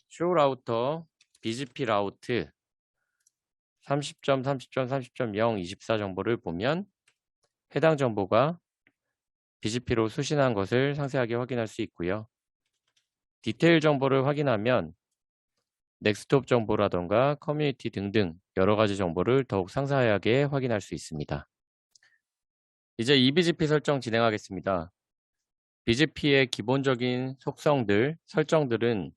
쇼라우터 BGP 라우트 30.30.30.0 24 정보를 보면 해당 정보가 BGP로 수신한 것을 상세하게 확인할 수 있고요. 디테일 정보를 확인하면 넥스트홉 정보라던가 커뮤니티 등등 여러 가지 정보를 더욱 상세하게 확인할 수 있습니다. 이제 eBGP 설정 진행하겠습니다. BGP의 기본적인 속성들, 설정들은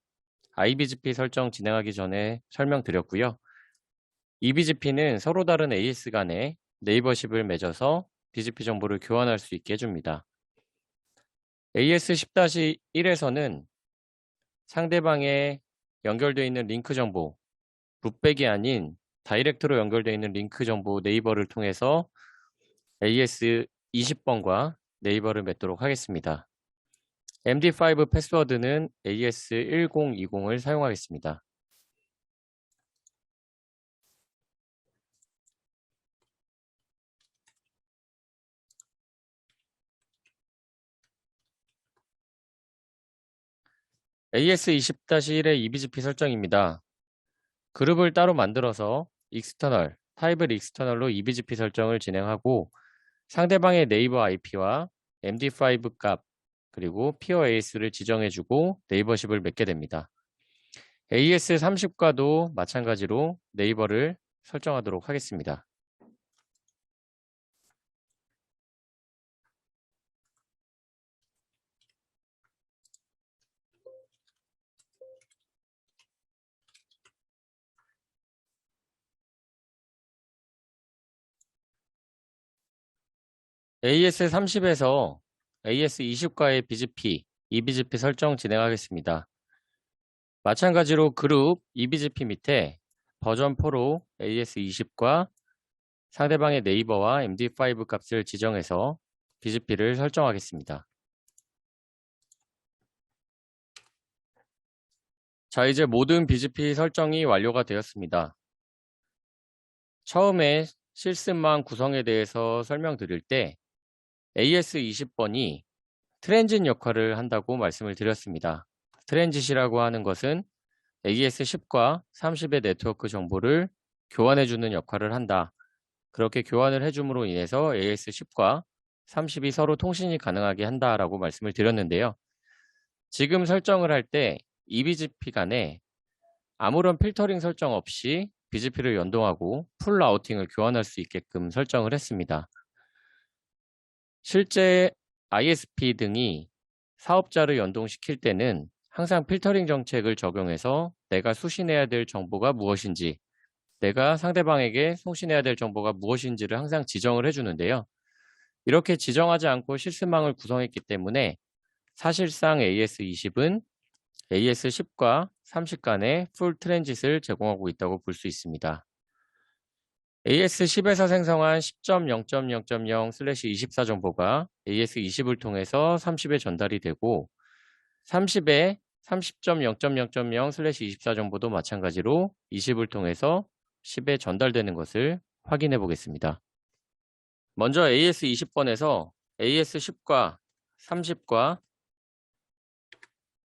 iBGP 설정 진행하기 전에 설명드렸고요. eBGP는 서로 다른 AS 간에 네이버십을 맺어서 BGP 정보를 교환할 수 있게 해줍니다. AS 10-1에서는 상대방에 연결되어 있는 링크 정보, 룻백이 아닌 다이렉트로 연결되어 있는 링크 정보 네이버를 통해서 AS 20번과 네이버를 맺도록 하겠습니다. MD5 패스워드는 AS 1020을 사용하겠습니다. AS 20-1의 eBGP 설정입니다. 그룹을 따로 만들어서 external, 타입을 external로 eBGP 설정을 진행하고 상대방의 네이버 IP와 MD5 값 그리고 peer AS를 지정해주고 네이버십을 맺게 됩니다. AS30과도 마찬가지로 네이버를 설정하도록 하겠습니다. AS30에서 AS20과의 BGP, eBGP 설정 진행하겠습니다. 마찬가지로 그룹 eBGP 밑에 버전 4로 AS20과 상대방의 네이버와 MD5 값을 지정해서 BGP를 설정하겠습니다. 자, 이제 모든 BGP 설정이 완료가 되었습니다. 처음에 실습망 구성에 대해서 설명드릴 때 AS20번이 트랜짓 역할을 한다고 말씀을 드렸습니다. 트랜짓이라고 하는 것은 AS10과 30의 네트워크 정보를 교환해주는 역할을 한다. 그렇게 교환을 해줌으로 인해서 AS10과 30이 서로 통신이 가능하게 한다라고 말씀을 드렸는데요. 지금 설정을 할 때 eBGP 간에 아무런 필터링 설정 없이 BGP를 연동하고 풀 라우팅을 교환할 수 있게끔 설정을 했습니다. 실제 ISP 등이 사업자를 연동시킬 때는 항상 필터링 정책을 적용해서 내가 수신해야 될 정보가 무엇인지, 내가 상대방에게 송신해야 될 정보가 무엇인지를 항상 지정을 해주는데요. 이렇게 지정하지 않고 실습망을 구성했기 때문에 사실상 AS20은 AS10과 30 간의 풀 트랜짓을 제공하고 있다고 볼 수 있습니다. AS10에서 생성한 10.0.0.0/24 정보가 AS20을 통해서 30에 전달이 되고 30에 30.0.0.0/24 정보도 마찬가지로 20을 통해서 10에 전달되는 것을 확인해 보겠습니다. 먼저 AS20번에서 AS10과 30과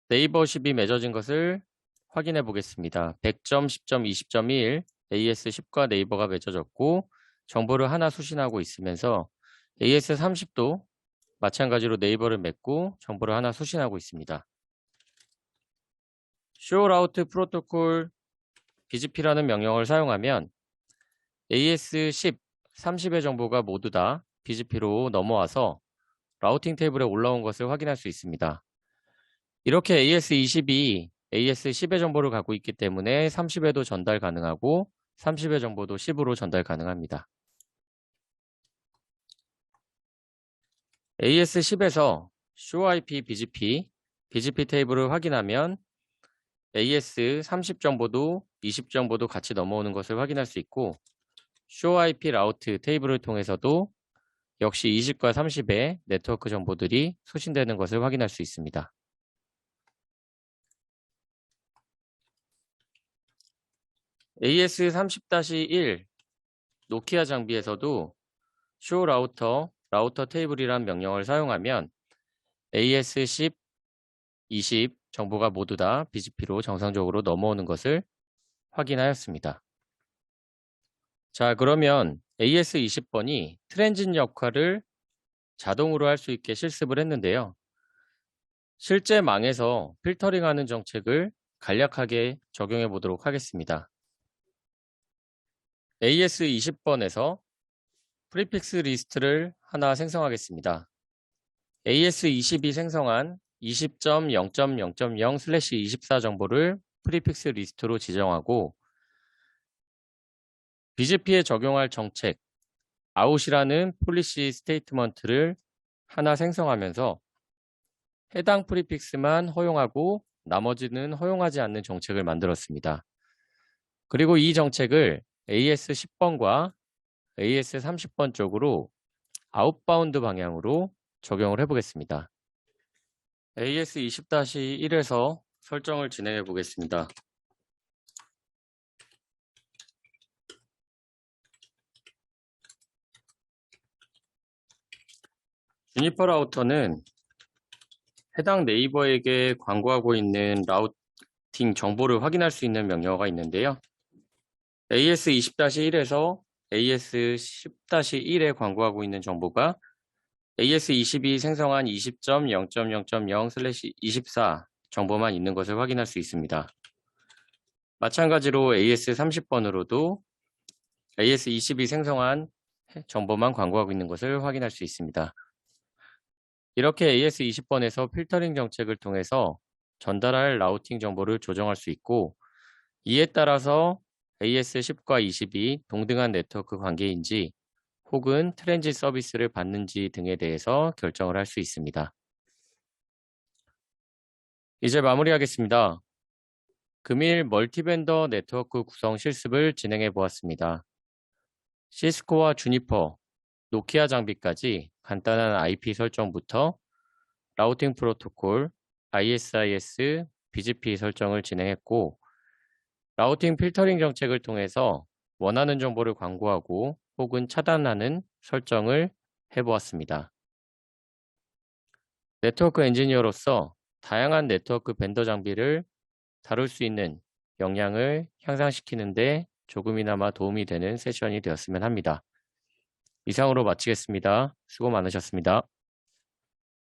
네이버 10이 맺어진 것을 확인해 보겠습니다. 100점, 10점, 20.1 AS10과 네이버가 맺어졌고 정보를 하나 수신하고 있으면서 AS30도 마찬가지로 네이버를 맺고 정보를 하나 수신하고 있습니다. 쇼라우트 프로토콜 BGP라는 명령어를 사용하면 AS10, 30의 정보가 모두 다 BGP로 넘어와서 라우팅 테이블에 올라온 것을 확인할 수 있습니다. 이렇게 AS20이 AS10의 정보를 갖고 있기 때문에 30에도 전달 가능하고 30의 정보도 10으로 전달 가능합니다. AS10에서 ShowIP BGP 테이블을 확인하면 AS30 정보도 20 정보도 같이 넘어오는 것을 확인할 수 있고 ShowIP 라우트 테이블을 통해서도 역시 20과 30의 네트워크 정보들이 소신되는 것을 확인할 수 있습니다. AS30-1 노키아 장비에서도 show 라우터 테이블이란 명령을 사용하면 AS10, 20 정보가 모두 다 BGP로 정상적으로 넘어오는 것을 확인하였습니다. 자, 그러면 AS20번이 트랜짓 역할을 자동으로 할 수 있게 실습을 했는데요. 실제 망에서 필터링하는 정책을 간략하게 적용해 보도록 하겠습니다. AS20번에서 프리픽스 리스트를 하나 생성하겠습니다. AS20이 생성한 20.0.0.0/24 정보를 프리픽스 리스트로 지정하고 BGP에 적용할 정책 out이라는 폴리시 스테이트먼트를 하나 생성하면서 해당 프리픽스만 허용하고 나머지는 허용하지 않는 정책을 만들었습니다. 그리고 이 정책을 AS10번과 AS30번 쪽으로 아웃바운드 방향으로 적용을 해보겠습니다. AS20-1에서 설정을 진행해 보겠습니다. 주니퍼 라우터는 해당 네이버에게 광고하고 있는 라우팅 정보를 확인할 수 있는 명령어가 있는데요. AS20-1에서 AS10-1에 광고하고 있는 정보가 AS20이 생성한 20.0.0.0/24 정보만 있는 것을 확인할 수 있습니다. 마찬가지로 AS30번으로도 AS20이 생성한 정보만 광고하고 있는 것을 확인할 수 있습니다. 이렇게 AS20번에서 필터링 정책을 통해서 전달할 라우팅 정보를 조정할 수 있고 이에 따라서 AS10과 20이 동등한 네트워크 관계인지 혹은 트랜짓 서비스를 받는지 등에 대해서 결정을 할 수 있습니다. 이제 마무리하겠습니다. 금일 멀티벤더 네트워크 구성 실습을 진행해 보았습니다. 시스코와 주니퍼, 노키아 장비까지 간단한 IP 설정부터 라우팅 프로토콜, ISIS, BGP 설정을 진행했고 라우팅 필터링 정책을 통해서 원하는 정보를 광고하고 혹은 차단하는 설정을 해보았습니다. 네트워크 엔지니어로서 다양한 네트워크 벤더 장비를 다룰 수 있는 역량을 향상시키는 데 조금이나마 도움이 되는 세션이 되었으면 합니다. 이상으로 마치겠습니다. 수고 많으셨습니다.